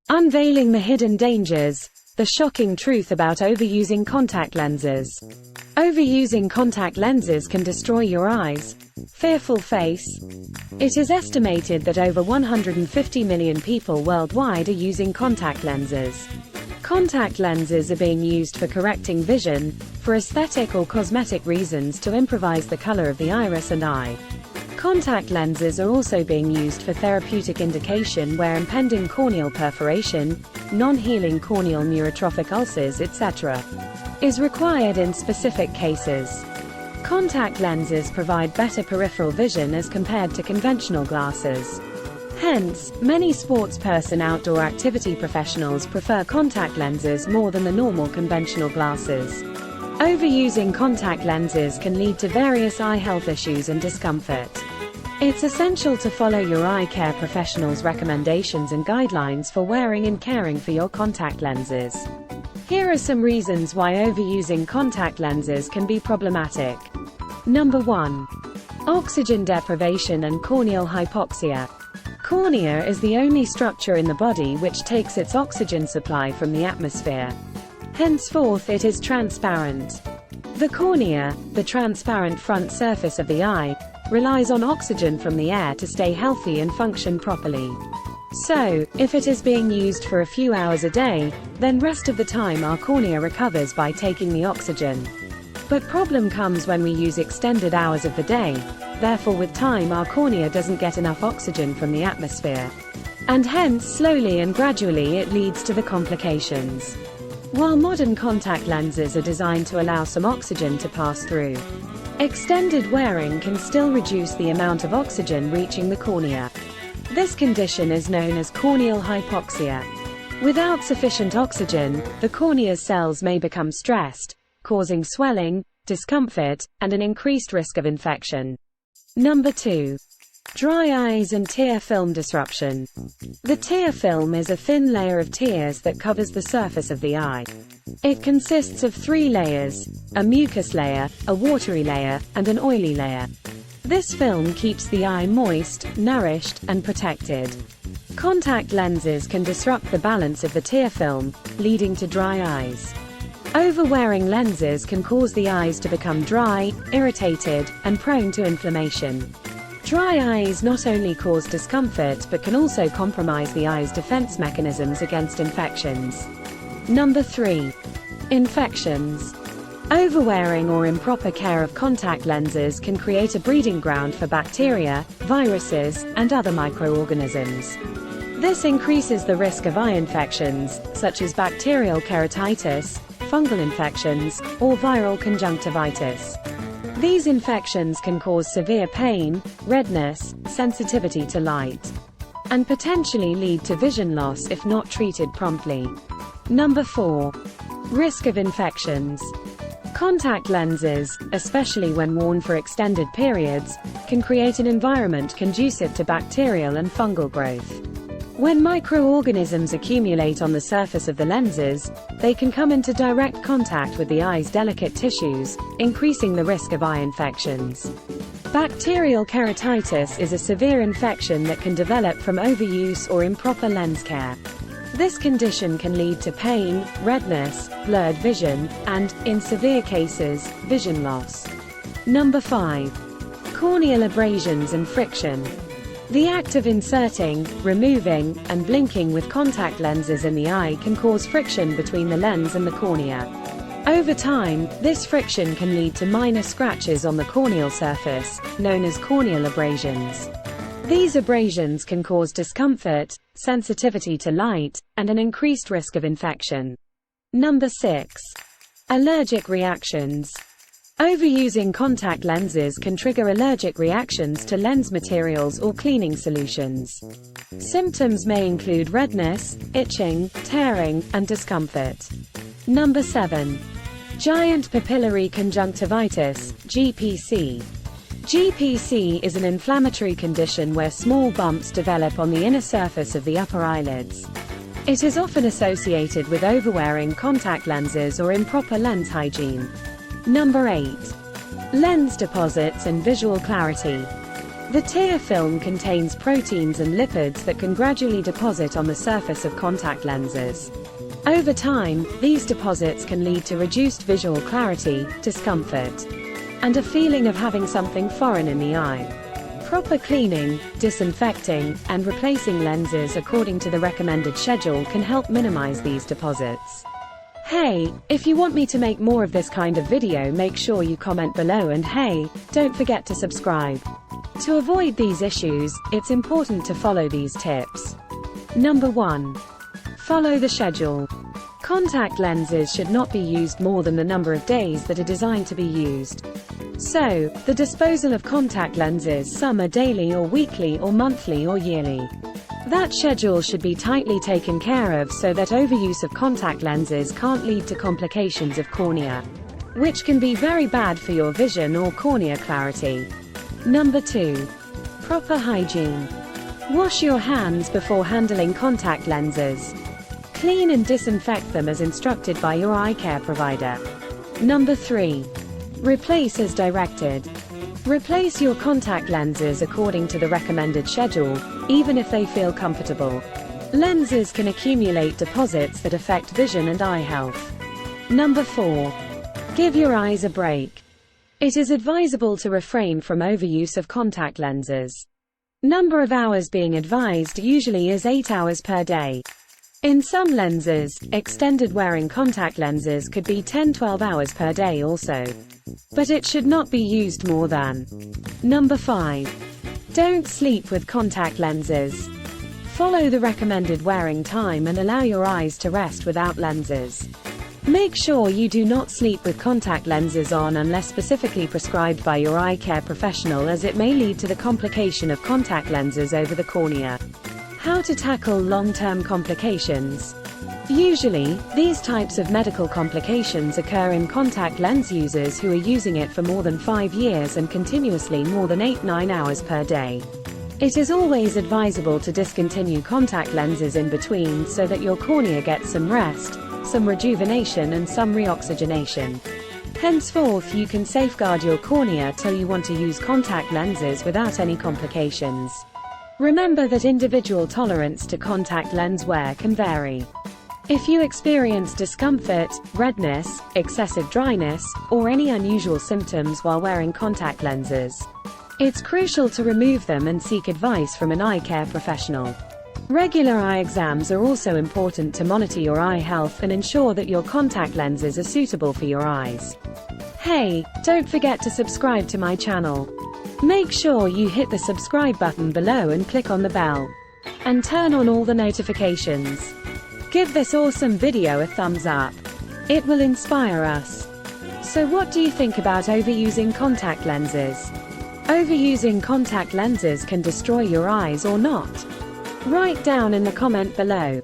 Unveiling the hidden dangers, the shocking truth about overusing contact lenses. Overusing contact lenses can destroy your eyes. Fearful face. It is estimated that over 150 million people worldwide are using contact lenses. Contact lenses are being used for correcting vision, for aesthetic or cosmetic reasons to improvise the color of the iris and eye. Contact lenses are also being used for therapeutic indication where impending corneal perforation, non-healing corneal neurotrophic ulcers etc. is required in specific cases. Contact lenses provide better peripheral vision as compared to conventional glasses. Hence, many sportsperson outdoor activity professionals prefer contact lenses more than the normal conventional glasses. Overusing contact lenses can lead to various eye health issues and discomfort. It's essential to follow your eye care professional's recommendations and guidelines for wearing and caring for your contact lenses. Here are some reasons why overusing contact lenses can be problematic. Number 1. Oxygen deprivation and corneal hypoxia. Cornea is the only structure in the body which takes its oxygen supply from the atmosphere. Henceforth it is transparent. The cornea, the transparent front surface of the eye, relies on oxygen from the air to stay healthy and function properly. So, if it is being used for a few hours a day, then rest of the time our cornea recovers by taking the oxygen. But problem comes when we use extended hours of the day, therefore with time our cornea doesn't get enough oxygen from the atmosphere. And hence slowly and gradually it leads to the complications. While modern contact lenses are designed to allow some oxygen to pass through, extended wearing can still reduce the amount of oxygen reaching the cornea. This condition is known as corneal hypoxia. Without sufficient oxygen, the cornea's cells may become stressed, causing swelling, discomfort, and an increased risk of infection. Number 2. Dry eyes and tear film disruption. The tear film is a thin layer of tears that covers the surface of the eye. It consists of 3 layers, a mucus layer, a watery layer, and an oily layer. This film keeps the eye moist, nourished, and protected. Contact lenses can disrupt the balance of the tear film, leading to dry eyes. Overwearing lenses can cause the eyes to become dry, irritated, and prone to inflammation. Dry eyes not only cause discomfort but can also compromise the eye's defense mechanisms against infections. Number 3. Infections. Overwearing or improper care of contact lenses can create a breeding ground for bacteria, viruses, and other microorganisms. This increases the risk of eye infections, such as bacterial keratitis, fungal infections, or viral conjunctivitis. These infections can cause severe pain, redness, sensitivity to light, and potentially lead to vision loss if not treated promptly. Number 4. Risk of infections. Contact lenses, especially when worn for extended periods, can create an environment conducive to bacterial and fungal growth. When microorganisms accumulate on the surface of the lenses, they can come into direct contact with the eye's delicate tissues, increasing the risk of eye infections. Bacterial keratitis is a severe infection that can develop from overuse or improper lens care. This condition can lead to pain, redness, blurred vision, and, in severe cases, vision loss. Number 5. Corneal abrasions and friction. The act of inserting, removing, and blinking with contact lenses in the eye can cause friction between the lens and the cornea. Over time, this friction can lead to minor scratches on the corneal surface, known as corneal abrasions. These abrasions can cause discomfort, sensitivity to light, and an increased risk of infection. Number 6. Allergic reactions. Overusing contact lenses can trigger allergic reactions to lens materials or cleaning solutions. Symptoms may include redness, itching, tearing, and discomfort. Number 7. Giant papillary conjunctivitis, GPC. GPC is an inflammatory condition where small bumps develop on the inner surface of the upper eyelids. It is often associated with overwearing contact lenses or improper lens hygiene. Number 8. Lens deposits and visual clarity. The tear film contains proteins and lipids that can gradually deposit on the surface of contact lenses. Over time, these deposits can lead to reduced visual clarity, discomfort, and a feeling of having something foreign in the eye. Proper cleaning, disinfecting, and replacing lenses according to the recommended schedule can help minimize these deposits. Hey, if you want me to make more of this kind of video, make sure you comment below, and hey, don't forget to subscribe. To avoid these issues, it's important to follow these tips. Number 1. Follow the schedule. Contact lenses should not be used more than the number of days that are designed to be used. So, the disposal of contact lenses, some are daily or weekly or monthly or yearly. That schedule should be tightly taken care of so that overuse of contact lenses can't lead to complications of cornea, which can be very bad for your vision or cornea clarity. Number 2. Proper hygiene. Wash your hands before handling contact lenses. Clean and disinfect them as instructed by your eye care provider. Number 3. Replace as directed. Replace your contact lenses according to the recommended schedule, even if they feel comfortable. Lenses can accumulate deposits that affect vision and eye health. Number 4. Give your eyes a break. It is advisable to refrain from overuse of contact lenses. Number of hours being advised usually is 8 hours per day. In some lenses, extended wearing contact lenses could be 10-12 hours per day also. But it should not be used more than. Number 5. Don't sleep with contact lenses. Follow the recommended wearing time and allow your eyes to rest without lenses. Make sure you do not sleep with contact lenses on unless specifically prescribed by your eye care professional, as it may lead to the complication of contact lenses over the cornea. How to tackle long-term complications. Usually, these types of medical complications occur in contact lens users who are using it for more than 5 years and continuously more than 8-9 hours per day. It is always advisable to discontinue contact lenses in between so that your cornea gets some rest, some rejuvenation and some reoxygenation. Henceforth you can safeguard your cornea till you want to use contact lenses without any complications. Remember that individual tolerance to contact lens wear can vary. If you experience discomfort, redness, excessive dryness, or any unusual symptoms while wearing contact lenses, it's crucial to remove them and seek advice from an eye care professional. Regular eye exams are also important to monitor your eye health and ensure that your contact lenses are suitable for your eyes. Hey, don't forget to subscribe to my channel. Make sure you hit the subscribe button below and click on the bell. And turn on all the notifications. Give this awesome video a thumbs up. It will inspire us. So what do you think about overusing contact lenses? Overusing contact lenses can destroy your eyes or not? Write down in the comment below.